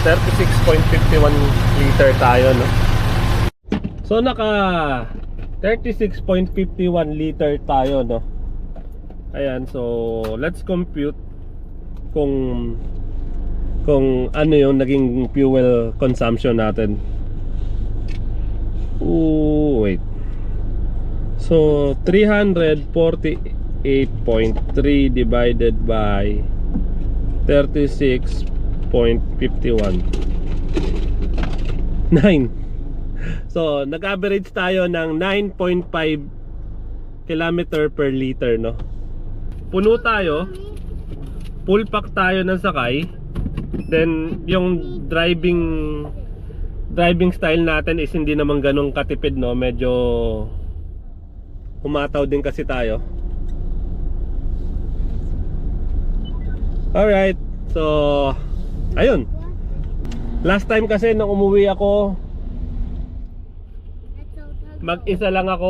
36.51 liter tayo, no? So naka 36.51 liter tayo, no? Ayan, so let's compute kung ano yung naging fuel consumption natin. Ooh, wait. So 348.3 divided by 36.51 9. So nag-average tayo ng 9.5 kilometer per liter, no? Puno tayo, full pack tayo ng sakay. Then yung driving style natin is hindi naman ganun katipid, no? Medyo humataw din kasi tayo. Alright, so ayun. Last time kasi nung umuwi ako, mag-isa lang ako.